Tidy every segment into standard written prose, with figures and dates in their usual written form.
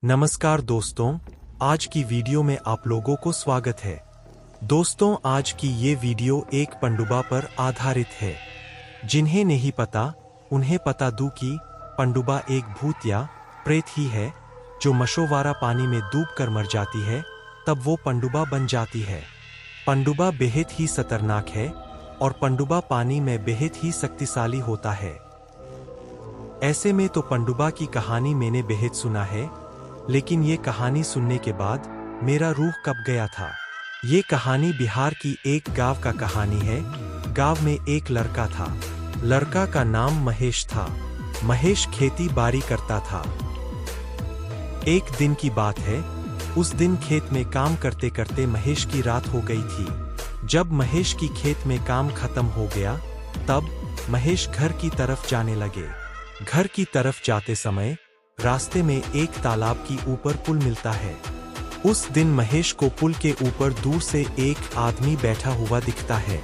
नमस्कार दोस्तों, आज की वीडियो में आप लोगों को स्वागत है। दोस्तों, आज की ये वीडियो एक पनडुब्बा पर आधारित है। जिन्हें नहीं पता उन्हें बता दूं कि पनडुब्बा एक भूत या प्रेत ही है जो मशोवारा पानी में डूबकर मर जाती है, तब वो पनडुब्बा बन जाती है। पनडुब्बा बेहद ही खतरनाक है और पनडुब्बा पानी में बेहद ही शक्तिशाली होता है। ऐसे में तो पनडुब्बा की कहानी मैंने बेहद सुना है, लेकिन ये कहानी सुनने के बाद मेरा रूह कँप गया था। ये कहानी बिहार की एक गांव का कहानी है। गांव में एक लड़का था। लड़का का नाम महेश था। महेश खेती बाड़ी करता था। एक दिन की बात है, उस दिन खेत में काम करते करते महेश की रात हो गई थी। जब महेश की खेत में काम खत्म हो गया, तब महेश घर की तरफ जाने लगे। घर की तरफ जाते समय रास्ते में एक तालाब की ऊपर पुल मिलता है। उस दिन महेश को पुल के ऊपर दूर से एक आदमी बैठा हुआ दिखता है।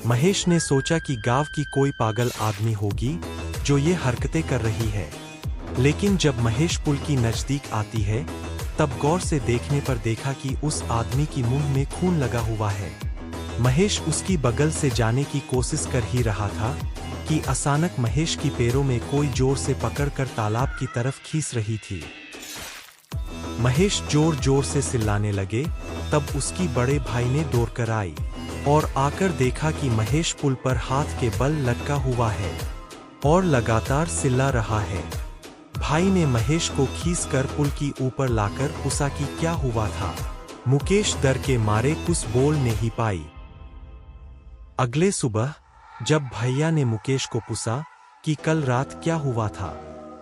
महेश ने सोचा कि गांव की कोई पागल आदमी होगी जो ये हरकतें कर रही है। लेकिन जब महेश पुल की नजदीक आती है, तब गौर से देखने पर देखा कि उस आदमी की मुंह में खून लगा हुआ है। महेश उसकी बगल से जाने की कोशिश कर ही रहा था कि अचानक महेश की पैरों में कोई जोर से पकड़कर तालाब की तरफ खींच रही थी। महेश जोर जोर से चिल्लाने लगे। तब उसकी बड़े भाई ने दौड़कर आई और आकर देखा कि महेश पुल पर हाथ के बल लटका हुआ है और लगातार चिल्ला रहा है। भाई ने महेश को खींचकर पुल की ऊपर लाकर पूछा कि क्या हुआ था। मुकेश डर के मारे कुछ बोल नहीं पाई। अगले सुबह जब भैया ने मुकेश को पूछा कि कल रात क्या हुआ था,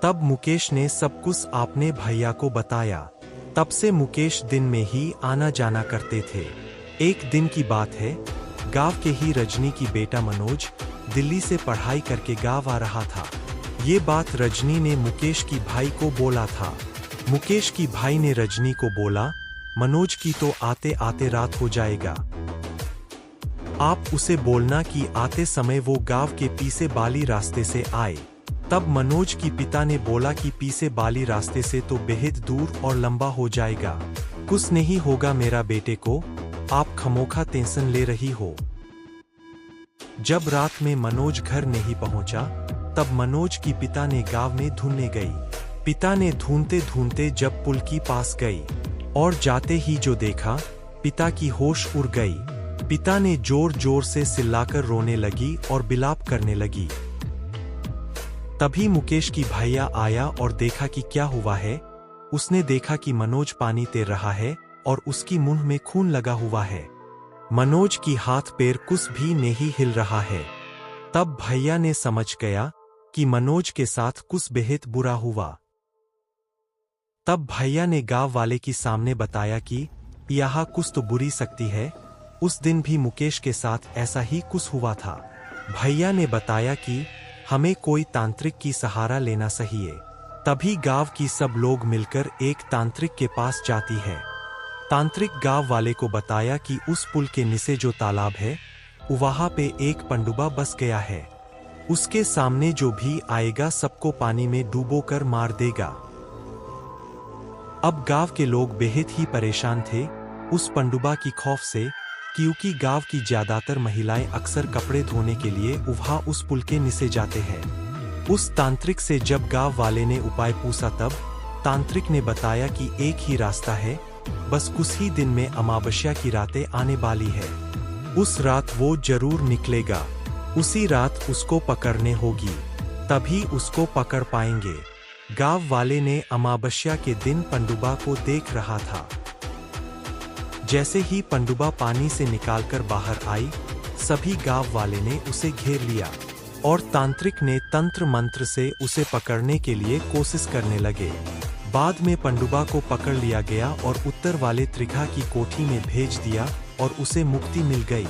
तब मुकेश ने सब कुछ अपने भैया को बताया। तब से मुकेश दिन में ही आना जाना करते थे। एक दिन की बात है, गांव के ही रजनी की बेटा मनोज दिल्ली से पढ़ाई करके गांव आ रहा था। ये बात रजनी ने मुकेश की भाई को बोला था। मुकेश की भाई ने रजनी को बोला, मनोज की तो आते आते रात हो जाएगा, आप उसे बोलना कि आते समय वो गांव के पीछे बाली रास्ते से आए। तब मनोज की पिता ने बोला कि पीछे बाली रास्ते से तो बेहद दूर और लंबा हो जाएगा, कुछ नहीं होगा मेरा बेटे को, आप खमोखा टेंशन ले रही हो। जब रात में मनोज घर नहीं पहुंचा, तब मनोज की पिता ने गांव में ढूंढने गई। पिता ने ढूंढते ढूंढते जब पुल की पास गई और जाते ही जो देखा, पिता की होश उड़ गई। पिता ने जोर जोर से चिल्लाकर रोने लगी और बिलाप करने लगी। तभी मुकेश की भैया आया और देखा कि क्या हुआ है। उसने देखा कि मनोज पानी तैर रहा है और उसकी मुंह में खून लगा हुआ है। मनोज की हाथ पैर कुछ भी नहीं हिल रहा है। तब भैया ने समझ गया कि मनोज के साथ कुछ बेहद बुरा हुआ। तब भैया ने गांव वाले के सामने बताया कि यहाँ कुछ तो बुरी शक्ति है। उस दिन भी मुकेश के साथ ऐसा ही कुछ हुआ था। भैया ने बताया कि हमें कोई तांत्रिक की सहारा लेना चाहिए। तभी गांव की सब लोग मिलकर एक तांत्रिक के पास जाती है। तांत्रिक गांव वाले को बताया कि उस पुल के नीचे जो तालाब है, वहां पे एक पनडुब्बा बस गया है। उसके सामने जो भी आएगा सबको पानी में डूबोकर मार देगा। अब गांव के लोग बेहद ही परेशान थे उस पनडुब्बा की खौफ से, क्योंकि गांव की ज्यादातर महिलाएं अक्सर कपड़े धोने के लिए वहां उस पुल के नीचे जाते हैं। उस तांत्रिक से जब गांव वाले ने उपाय पूछा, तब तांत्रिक ने बताया कि एक ही रास्ता है, बस कुछ ही दिन में अमावस्या की रातें आने वाली है। उस रात वो जरूर निकलेगा। उसी रात उसको पकड़ने होगी, तभी उसको पकड़ पाएंगे। गांव वाले ने अमावस्या के दिन पनडुब्बा को देख रहा था। जैसे ही पनडुब्बा पानी से निकालकर बाहर आई, सभी गांव वाले ने उसे घेर लिया और तांत्रिक ने तंत्र मंत्र से उसे पकड़ने के लिए कोशिश करने लगे। बाद में पनडुब्बा को पकड़ लिया गया और उत्तर वाले त्रिखा की कोठी में भेज दिया और उसे मुक्ति मिल गई।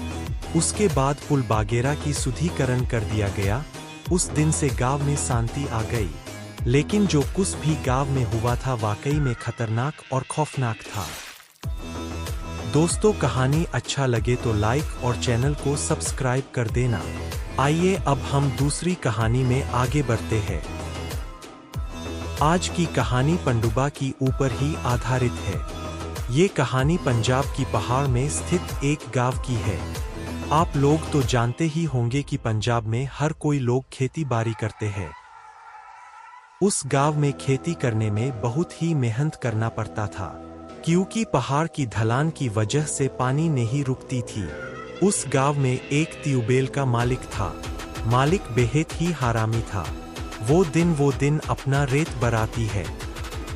उसके बाद पुल बागेरा की शुद्धिकरण कर दिया गया। उस दिन से गांव में शांति आ गई। लेकिन जो कुछ भी गांव में हुआ था वाकई में खतरनाक और खौफनाक था। दोस्तों, कहानी अच्छा लगे तो लाइक और चैनल को सब्सक्राइब कर देना। आइए अब हम दूसरी कहानी में आगे बढ़ते हैं। आज की कहानी पनडुब्बा की ऊपर ही आधारित है। ये कहानी पंजाब की पहाड़ में स्थित एक गांव की है। आप लोग तो जानते ही होंगे कि पंजाब में हर कोई लोग खेती बाड़ी करते हैं। उस गांव में खेती करने में बहुत ही मेहनत करना पड़ता था, क्योंकि पहाड़ की ढलान की वजह से पानी नहीं रुकती थी। उस गांव में एक ट्यूबवेल का मालिक था। मालिक बेहद ही हरामी था। वो दिन अपना रेत बराती है।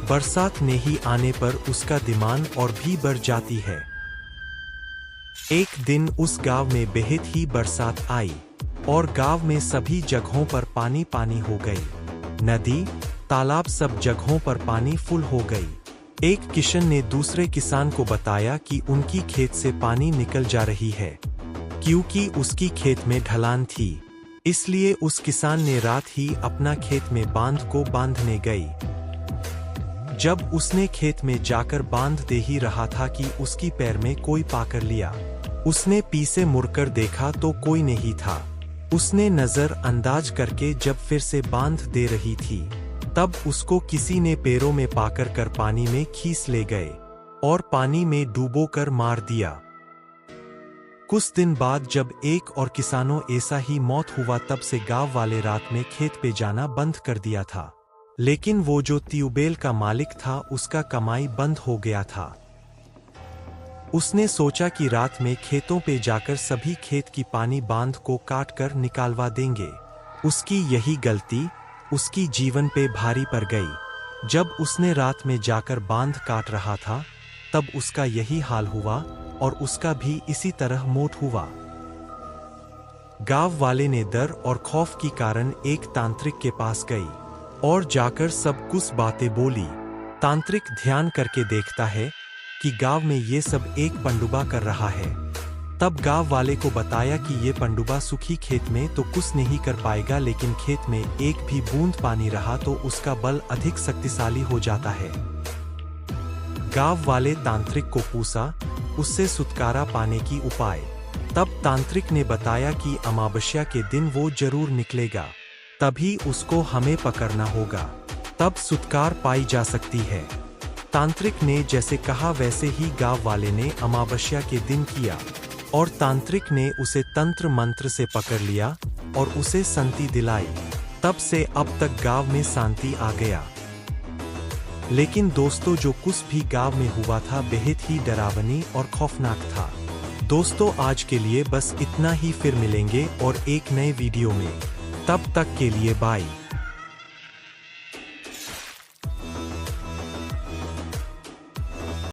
बरसात नहीं आने पर उसका डिमांड और भी बढ़ जाती है। एक दिन उस गांव में बेहद ही बरसात आई और गांव में सभी जगहों पर पानी पानी हो गई। नदी, तालाब सब जगहों पर पानी फुल हो गई। एक किसान ने दूसरे किसान को बताया कि उनकी खेत से पानी निकल जा रही है, क्योंकि उसकी खेत में ढलान थी। इसलिए उस किसान ने रात ही अपना खेत में बांध को बांधने गई। जब उसने खेत में जाकर बांध दे ही रहा था कि उसकी पैर में कोई पाकर लिया। उसने पीछे मुड़कर देखा तो कोई नहीं था। उसने नजर अंदाज करके जब फिर से बांध दे रही थी, तब उसको किसी ने पैरों में पाकर कर पानी में खींच ले गए और पानी में डूबो कर मार दिया। कुछ दिन बाद जब एक और किसानों ऐसा ही मौत हुआ, तब से गांव वाले रात में खेत पे जाना बंद कर दिया था। लेकिन वो जो ट्यूबवेल का मालिक था, उसका कमाई बंद हो गया था। उसने सोचा कि रात में खेतों पे जाकर सभी खेत की पानी बांध को काट कर निकालवा देंगे। उसकी यही गलती उसकी जीवन पे भारी पड़ गई। जब उसने रात में जाकर बांध काट रहा था, तब उसका यही हाल हुआ और उसका भी इसी तरह मौत हुआ। गांव वाले ने डर और खौफ के कारण एक तांत्रिक के पास गई और जाकर सब कुछ बातें बोली। तांत्रिक ध्यान करके देखता है कि गांव में ये सब एक पनडुब्बा कर रहा है। तब गांव वाले को बताया कि ये पनडुब्बा सूखी खेत में तो कुछ नहीं कर पाएगा, लेकिन खेत में एक भी बूंद पानी रहा तो उसका बल अधिक शक्तिशाली हो जाता है। गांव वाले तांत्रिक को पूछा उससे छुटकारा पाने की उपाय। तब तांत्रिक ने बताया कि अमावस्या के दिन वो जरूर निकलेगा, तभी उसको हमें पकड़ना होगा, तब छुटकारा पाई जा सकती है। तांत्रिक ने जैसे कहा वैसे ही गांव वाले ने अमावस्या के दिन किया और तांत्रिक ने उसे तंत्र मंत्र से पकड़ लिया और उसे शांति दिलाई। तब से अब तक गांव में शांति आ गया। लेकिन दोस्तों, जो कुछ भी गांव में हुआ था बेहद ही डरावनी और खौफनाक था। दोस्तों, आज के लिए बस इतना ही। फिर मिलेंगे और एक नए वीडियो में। तब तक के लिए बाय।